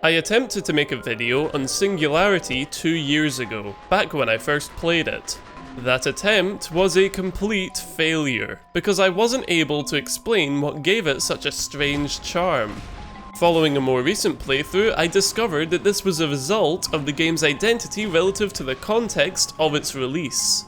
I attempted to make a video on Singularity 2 years ago, back when I first played it. That attempt was a complete failure, because I wasn't able to explain what gave it such a strange charm. Following a more recent playthrough, I discovered that this was a result of the game's identity relative to the context of its release.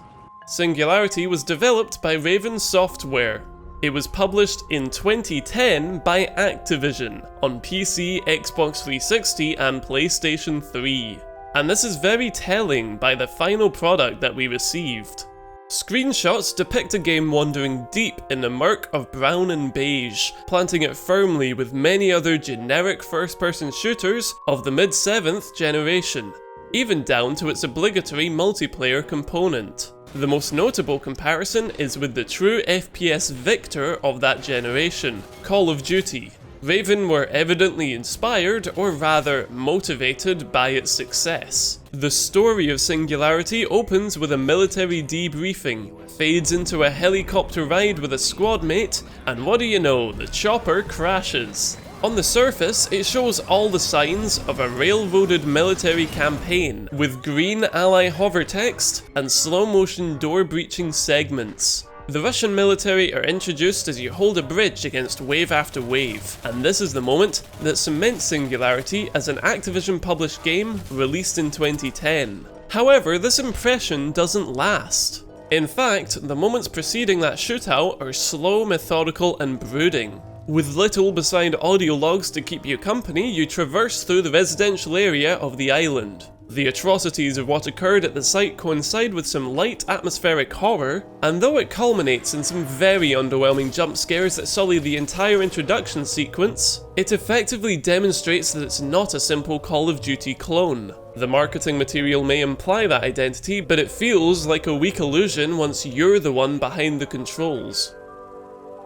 Singularity was developed by Raven Software. It was published in 2010 by Activision on PC, Xbox 360 and PlayStation 3. And this is very telling by the final product that we received. Screenshots depict a game wandering deep in the murk of brown and beige, planting it firmly with many other generic first-person shooters of the mid-7th generation, even down to its obligatory multiplayer component. The most notable comparison is with the true FPS victor of that generation, Call of Duty. Raven were evidently inspired, or rather motivated, by its success. The story of Singularity opens with a military debriefing, fades into a helicopter ride with a squad mate, and what do you know, the chopper crashes. On the surface, it shows all the signs of a railroaded military campaign, with green ally hover text and slow-motion door-breaching segments. The Russian military are introduced as you hold a bridge against wave after wave, and this is the moment that cements Singularity as an Activision-published game released in 2010. However, this impression doesn't last. In fact, the moments preceding that shootout are slow, methodical, and brooding. With little beside audio logs to keep you company, you traverse through the residential area of the island. The atrocities of what occurred at the site coincide with some light atmospheric horror, and though it culminates in some very underwhelming jump scares that sully the entire introduction sequence, it effectively demonstrates that it's not a simple Call of Duty clone. The marketing material may imply that identity, but it feels like a weak illusion once you're the one behind the controls.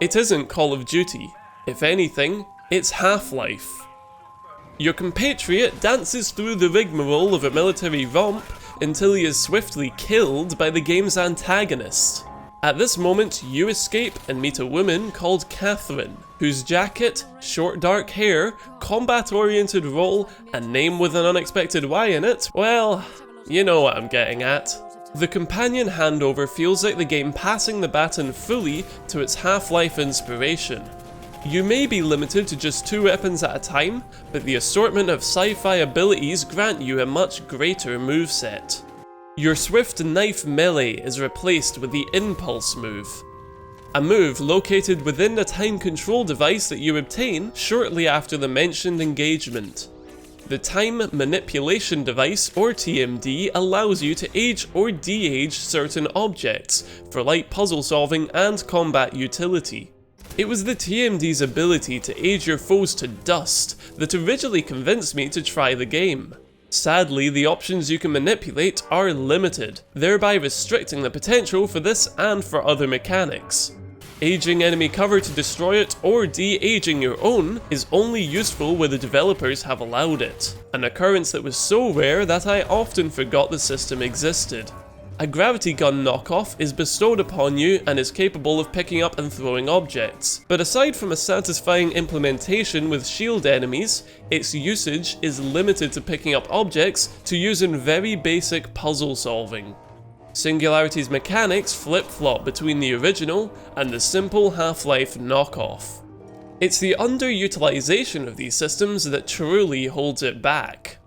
It isn't Call of Duty. If anything, it's Half-Life. Your compatriot dances through the rigmarole of a military romp until he is swiftly killed by the game's antagonist. At this moment, you escape and meet a woman called Catherine, whose jacket, short dark hair, combat-oriented role, and name with an unexpected Y in it, well, you know what I'm getting at. The companion handover feels like the game passing the baton fully to its Half-Life inspiration. You may be limited to just 2 weapons at a time, but the assortment of sci-fi abilities grant you a much greater moveset. Your swift knife melee is replaced with the impulse move, a move located within the time control device that you obtain shortly after the mentioned engagement. The Time Manipulation Device, or TMD, allows you to age or de-age certain objects for light puzzle solving and combat utility. It was the TMD's ability to age your foes to dust that originally convinced me to try the game. Sadly, the options you can manipulate are limited, thereby restricting the potential for this and for other mechanics. Aging enemy cover to destroy it or de-aging your own is only useful where the developers have allowed it, an occurrence that was so rare that I often forgot the system existed. A gravity gun knockoff is bestowed upon you and is capable of picking up and throwing objects, but aside from a satisfying implementation with shield enemies, its usage is limited to picking up objects to use in very basic puzzle solving. Singularity's mechanics flip-flop between the original and the simple Half-Life knockoff. It's the underutilization of these systems that truly holds it back.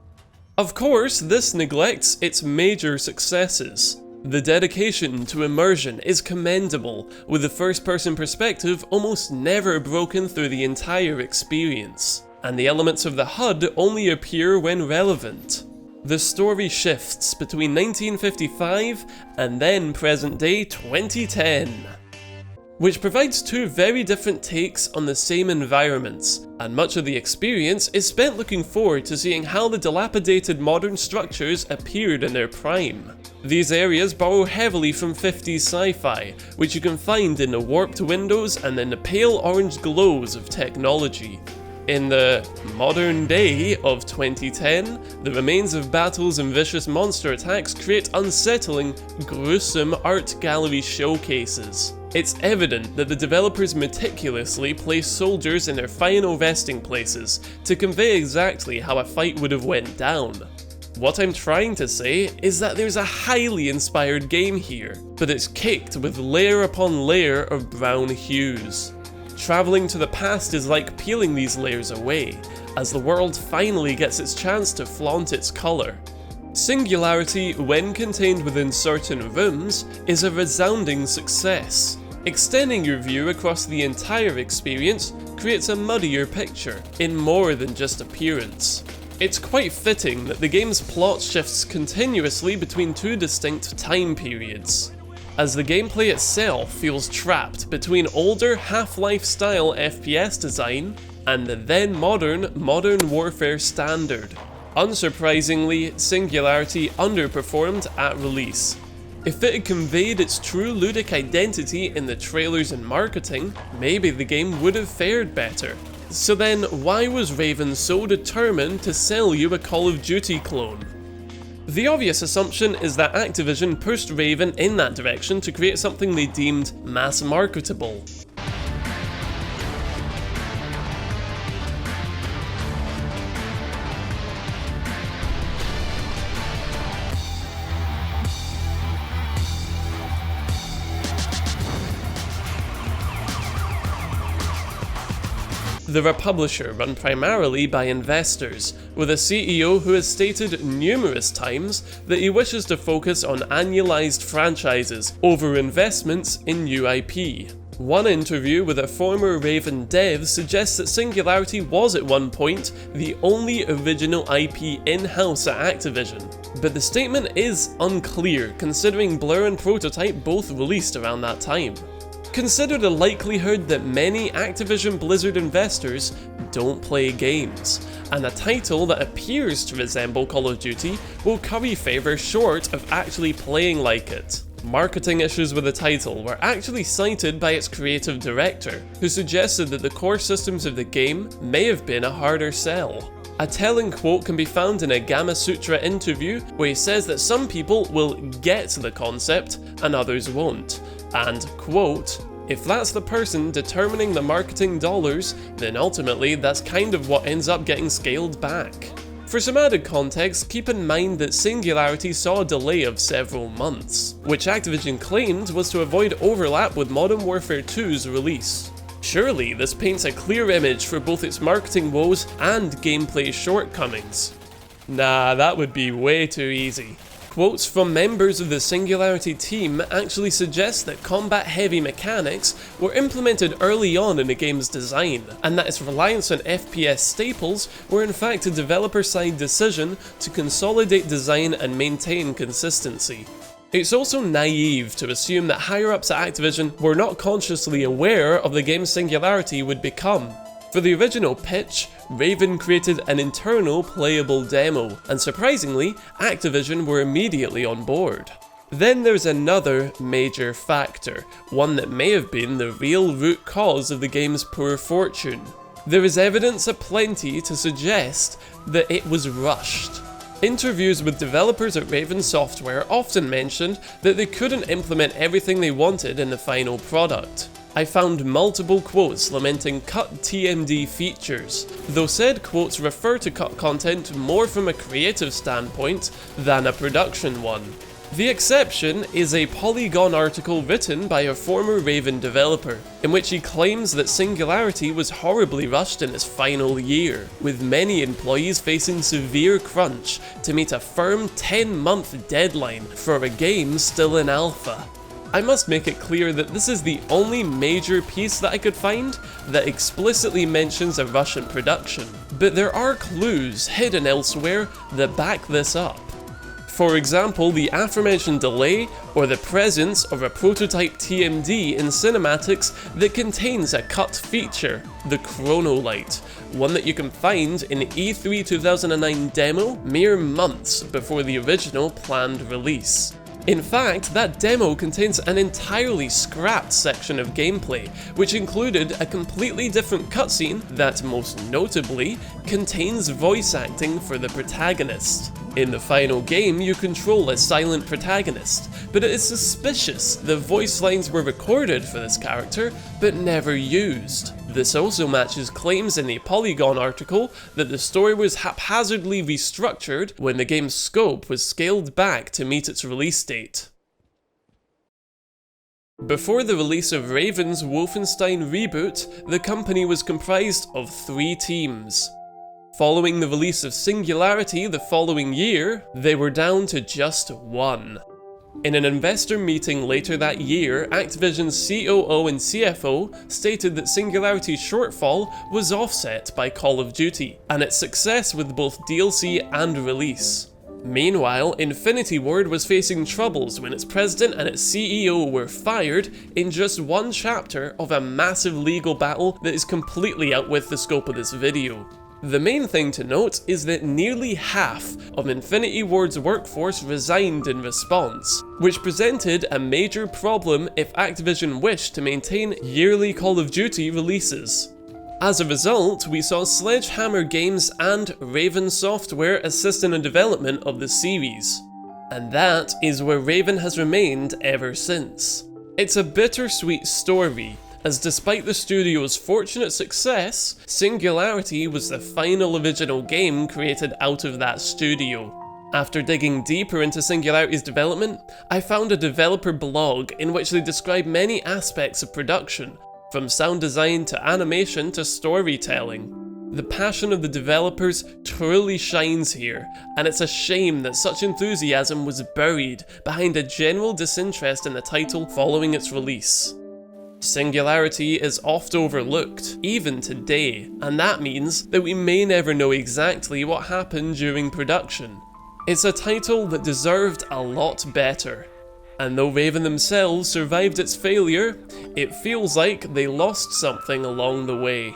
Of course, this neglects its major successes. The dedication to immersion is commendable, with the first-person perspective almost never broken through the entire experience, and the elements of the HUD only appear when relevant. The story shifts between 1955 and then present-day 2010. Which provides 2 very different takes on the same environments, and much of the experience is spent looking forward to seeing how the dilapidated modern structures appeared in their prime. These areas borrow heavily from 50s sci-fi, which you can find in the warped windows and in the pale orange glows of technology. In the modern day of 2010, the remains of battles and vicious monster attacks create unsettling, gruesome art gallery showcases. It's evident that the developers meticulously placed soldiers in their final resting places to convey exactly how a fight would have went down. What I'm trying to say is that there's a highly inspired game here, but it's caked with layer upon layer of brown hues. Traveling to the past is like peeling these layers away, as the world finally gets its chance to flaunt its colour. Singularity, when contained within certain rooms, is a resounding success. Extending your view across the entire experience creates a muddier picture, in more than just appearance. It's quite fitting that the game's plot shifts continuously between two distinct time periods, as the gameplay itself feels trapped between older Half-Life style FPS design and the then modern Modern Warfare standard. Unsurprisingly, Singularity underperformed at release. If it had conveyed its true ludic identity in the trailers and marketing, maybe the game would have fared better. So then, why was Raven so determined to sell you a Call of Duty clone? The obvious assumption is that Activision pushed Raven in that direction to create something they deemed mass marketable. They're a publisher run primarily by investors, with a CEO who has stated numerous times that he wishes to focus on annualized franchises over investments in new IP. One interview with a former Raven dev suggests that Singularity was at one point the only original IP in-house at Activision, but the statement is unclear considering Blur and Prototype both released around that time. Consider the likelihood that many Activision Blizzard investors don't play games, and a title that appears to resemble Call of Duty will curry favour short of actually playing like it. Marketing issues with the title were actually cited by its creative director, who suggested that the core systems of the game may have been a harder sell. A telling quote can be found in a Gamma Sutra interview where he says that some people will get the concept and others won't, and, quote, "If that's the person determining the marketing dollars, then ultimately that's kind of what ends up getting scaled back." For some added context, keep in mind that Singularity saw a delay of several months, which Activision claimed was to avoid overlap with Modern Warfare 2's release. Surely this paints a clear image for both its marketing woes and gameplay shortcomings. Nah, that would be way too easy. Quotes from members of the Singularity team actually suggest that combat-heavy mechanics were implemented early on in the game's design, and that its reliance on FPS staples were in fact a developer-side decision to consolidate design and maintain consistency. It's also naive to assume that higher-ups at Activision were not consciously aware of the game's Singularity would become. For the original pitch, Raven created an internal playable demo, and surprisingly, Activision were immediately on board. Then there's another major factor, one that may have been the real root cause of the game's poor fortune. There is evidence aplenty to suggest that it was rushed. Interviews with developers at Raven Software often mentioned that they couldn't implement everything they wanted in the final product. I found multiple quotes lamenting cut TMD features, though said quotes refer to cut content more from a creative standpoint than a production one. The exception is a Polygon article written by a former Raven developer, in which he claims that Singularity was horribly rushed in its final year, with many employees facing severe crunch to meet a firm 10-month deadline for a game still in alpha. I must make it clear that this is the only major piece that I could find that explicitly mentions a Russian production, but there are clues hidden elsewhere that back this up. For example, the aforementioned delay or the presence of a prototype TMD in cinematics that contains a cut feature, the Chronolight, one that you can find in E3 2009 demo mere months before the original planned release. In fact, that demo contains an entirely scrapped section of gameplay, which included a completely different cutscene that, most notably, contains voice acting for the protagonist. In the final game, you control a silent protagonist, but it is suspicious the voice lines were recorded for this character, but never used. This also matches claims in the Polygon article that the story was haphazardly restructured when the game's scope was scaled back to meet its release date. Before the release of Raven's Wolfenstein reboot, the company was comprised of 3 teams. Following the release of Singularity the following year, they were down to just 1. In an investor meeting later that year, Activision's COO and CFO stated that Singularity's shortfall was offset by Call of Duty, and its success with both DLC and release. Meanwhile, Infinity Ward was facing troubles when its president and its CEO were fired in just 1 chapter of a massive legal battle that is completely out with the scope of this video. The main thing to note is that nearly half of Infinity Ward's workforce resigned in response, which presented a major problem if Activision wished to maintain yearly Call of Duty releases. As a result, we saw Sledgehammer Games and Raven Software assist in the development of the series. And that is where Raven has remained ever since. It's a bittersweet story, as despite the studio's fortunate success, Singularity was the final original game created out of that studio. After digging deeper into Singularity's development, I found a developer blog in which they describe many aspects of production, from sound design to animation to storytelling. The passion of the developers truly shines here, and it's a shame that such enthusiasm was buried behind a general disinterest in the title following its release. Singularity is oft overlooked, even today, and that means that we may never know exactly what happened during production. It's a title that deserved a lot better, and though Raven themselves survived its failure, it feels like they lost something along the way.